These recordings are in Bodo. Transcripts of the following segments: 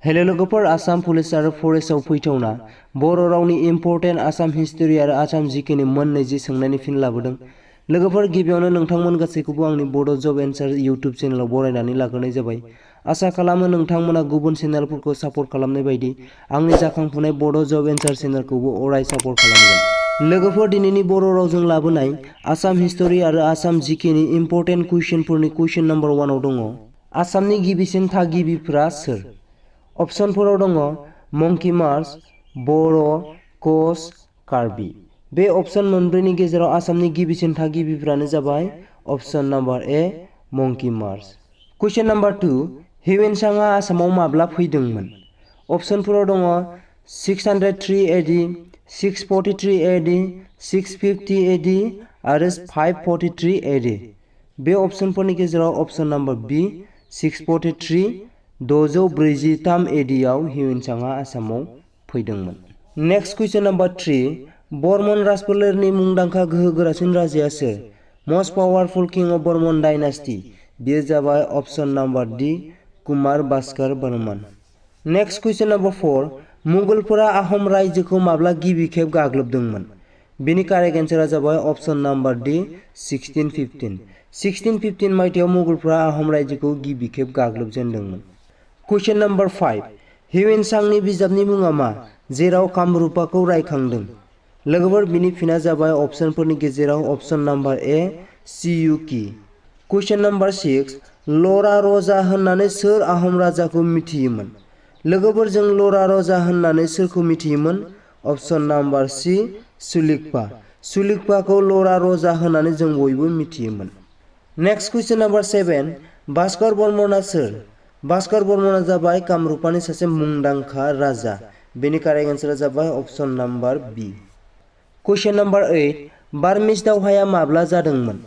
हेलो लोगोफोर, आसाम पुलिस आरो फरेस्टआव फैथावना बर' रावनि इम्पर्टेन्ट आसाम हिस्टरि आरो आसाम जिकेनि मोननैजि सोंनायनि फिन लाबोदों। लोगोफोर, गिबियावनो नोंथांमोन गासैखौबो आंनि बड' जब एन्सार इउटुब चेनेलाव बरायनानै लाग्रोनाय जाबाय। आसा खालामो नोंथांमोना गुबुन चेनेलफोरखौ सापर्ट खालामनाय बायदि आंनि जाखांफुनाय बड' जब एन्सार चेनेलखौबो अराय सापर्ट खालामगोन। लोगोफोर, दिनैनि बर' रावजों लाबोनाय आसाम हिस्टरि आरो आसाम जिकेनि इम्पर्टेन्ट कुइसनफोरनि कुइसन नाम्बार 1 आव दङ। आसामनि गिबिसिन थागिबिफोरा सोर? अपसनफोराव दङ मंकी मार्च, बर', कच, कार्बि। बे अपसन मोनब्रैनि गेजेराव आसामनि गिबिसिन थागिबिफोरानो जाबाय अपसन नाम्बार ए मंकी मार्च। कुइसन नाम्बार 2, हिउएन सांआ आसामाव माब्ला फैदोंमोन? अपसनफोराव दङ 603 एडि, 643 एडि, 650 एडि आरो 543 एडि। बे अपसनफोरनि गेजेराव अपसन नाम्बार बि 643 643 एडिआव हिउएन सांआ आसामाव फैदोंमोन। नेक्स्ट कुइसन नाम्बार 3, बर्मन राजफोलेरनि मुंदांखा गोहोगोरासिन राजाया सोर? Most powerful king of Barman dynasty. बेयो जाबाय अपसन नाम्बार डि Kumar Bhaskar Barman. Next question number 4, मुगलफोरा आहम रायजोखौ माब्ला गिबि खेब गाग्लोबदोंमोन? बेनि कारेक्ट एन्सारा जाबाय अपसन नाम्बार डि 1615। 1615 मायथाइयाव मुगलफोरा आहम रायजोखौ गिबि खेब गाग्लोबजेनदोंमोन। कुइसन नाम्बार 5, हिउएन सांनि बिजाबनि मुङा मा जेराव कामरुपाखौ रायखांदों? लोगोफोर, बिनि फिना जाबाय अपसनफोरनि गेजेराव अपसन नाम्बार ए सियुकि। कुइसन नाम्बार 6, लरा रजा होननानै सोर आहम राजाखौ मिथियोमोन? लोगोफोर, जों लरा रजा होननानै सोरखौ मिथियोमोन? अपसन नाम्बार सि सुलिकफा। सुलिकफाखौ लरा रजा होननानै जों बयबो मिथियोमोन। नेक्स्ट कुइसन नाम्बार 7, भास्कर बर्मनआ सोर? भास्कर बर्मनआ जाबाय कामरुपानि सासे मुंदांखा राजा। बेनि कारेक्ट एन्सारा जाबाय अपसन नाम्बार बि। कुइसन नाम्बार 8, बार्मिज दावहाया माब्ला जादोंमोन?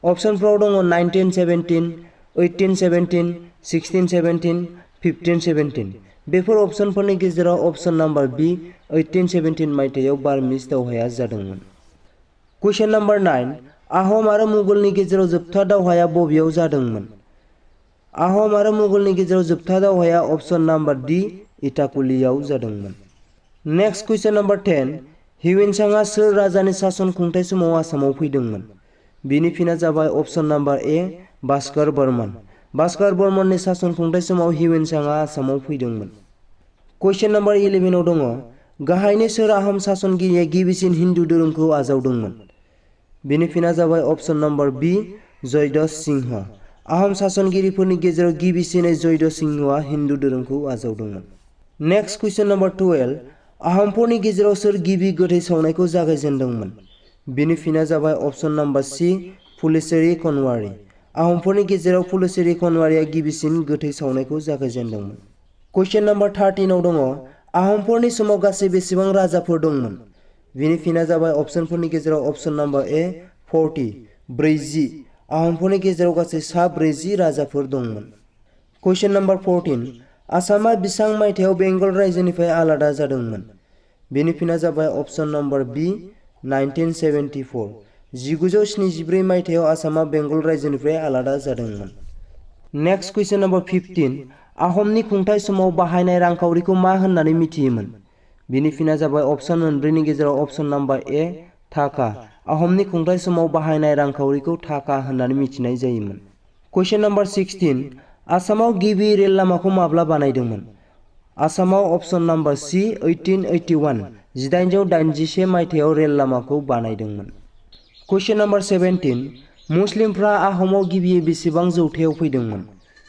अपसनफ्राव दङ 1917, 1817, 1617, 1517। बेफोर अपसनफोरनि गेजेराव अपसन नाम्बार बि 1817 मायथाइयाव बार्मिज दावहाया जादोंमोन। कुइसन नाम्बार 9, आहम आरो मुगलनि गेजेराव जोबथा दावहाया बबेयाव जादोंमोन? आहम आरो मुगलनि गेजेराव जोबथा दावहाया अपसन नाम्बार डि इटाकुलियाव जादोंमोन। नेक्स्ट कुइसन नाम्बार 10, हिउएन सांआ सोर राजानि सासन खुंथाय समाव आसामाव फैदोंमोन? बिनि फिना जाबाय अपसन नाम्बार ए भास्कर बर्मन। भास्कर बर्मननि सासन खुंथाय समाव हिउएन सांआ आसामाव फैदोंमोन। कुइसन नाम्बार 11 आव दङ, गाहायनि सोर आहम सासनगिरिया गिबिसिन हिन्दु धोरोमखौ आजावदोंमोन? बिनि फिना जाबाय अपसन नाम्बार बि जयध्वज सिंह। आहम सासनगिरिफोरनि गेजेराव गिबिसिनै जयध्वज सिंहआ हिन्दु धोरोमखौ आजावदोंमोन। नेक्स्ट कुइसन नाम्बार 12, आहमफोरनि गेजेराव सोर गिबि गोथै सावनायखौ जागायजेनदोंमोन? बिनि फिना जाबाय अपसन नाम्बार सि फुलेस्वरी खनवारी। आहमफोरनि गेजेराव फुलेस्वरी खनवारीया गिबिसिन गोथै सावनायखौ जागायजेनदोंमोन। कुइसन नाम्बार 13 आव दङ, आहमफोरनि समाव गासै बेसेबां राजाफोर दंमोन? बिनि फिना जाबाय अपसनफोरनि गेजेराव अपसन नाम्बार ए 40 40। आहमफोरनि गेजेराव गासै 40 राजाफोर दंमोन। कुइसन नाम्बार 14, आसामा बिसां मायथाइयाव बेंगल रायजोनिफ्राय आलादा जादोंमोन? बेनि फिना जाबाय अपसन नाम्बार बि 1974। 1974 मायथाइयाव आसामा बेंगल रायजोनिफ्राय आलादा जादोंमोन। नेक्स्ट कुइसन नाम्बार 15, आहमनि खुंथाय समाव बाहायनाय रांखावरिखौ मा होननानै मिथियोमोन? बिनि फिना जाबाय अपसन मोनब्रैनि गेजेराव अपसन नाम्बार ए थाखा। आहमनि खुंथाय समाव बाहायनाय रांखावरिखौ थाखा होननानै मिथिनाय जायोमोन। कुइसन नाम्बार 16, आसामाव गिबि रेल लामाखौ माब्ला बानायदोंमोन? आसामाव अपसन नाम्बार सि 1881। 1881 मायथाइयाव रेल लामाखौ बानायदोंमोन। कुइसन नाम्बार 17, मुस्लिमफ्रा आहमाव गिबियै बेसेबां जौथायाव फैदोंमोन?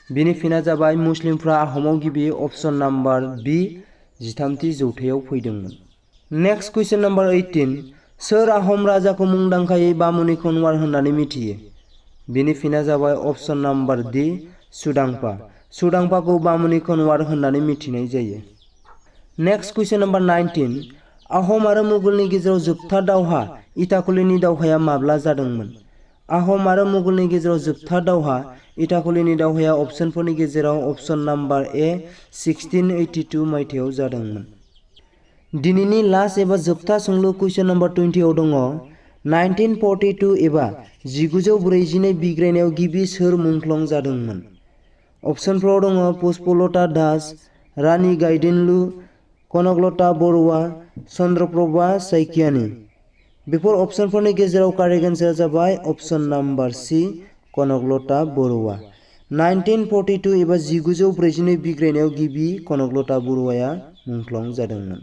बिनि फिना जाबाय मुस्लिमफ्रा आहमाव गिबियै अपसन नाम्बार बि 13थि जौथायाव फैदोंमोन। नेक्स्ट कुइसन नाम्बार 18, सोर आहम राजाखौ मुंदांखायै बामुनि खनवार होननानै मिथियो? बिनि फिना जाबाय अपसन नाम्बार डि सुदांफा। सुदांफाखौ बामुनि खनवार होननानै मिथिनाय जायो। नेक्स्ट कुइसन नाम्बार 19, आहम आरो मुगलनि गेजेराव जोबथा दावहा इटाखुलिनि दावहाया माब्ला जादोंमोन? आहम आरो मुगलनि गेजेराव जोबथा दावहा इटाखुलिनि दावहाया अपसनफोरनि गेजेराव अपसन नाम्बार ए 1682 मायथाइयाव जादोंमोन। दिनैनि लास्ट एबा जोबथा सोंलु कुइसन नाम्बार 20 आव दङ, 1942 एबा 1942 बिग्रायनायाव गिबि सोर मुंख्लं जादोंमोन? अपसनफ्राव दङ पुष्पलता दास, रानी गाइदिनलु, कनकलता बरुवा, चंद्रप्रभा साइकियानी। बेफोर अपशनफोरनि गेजेराव कारेक्ट एन्सारा जाबाय option number C Kanaklata Barua. 1942 एबा 1942 बिग्रायनायाव गिबि कनकलता बरुवाया मुंख्लं जादोंमोन।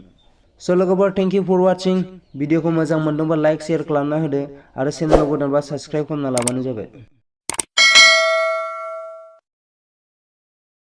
स' लोगोफोर थेंक इउ फर वाचिं। भिडिअखौ मोजां मोनदोंबा लाइक शेयार खालामना होदो आरो चेनेलाव गोदानबा साबस्क्राइब खालामना लाबानो जाबाय।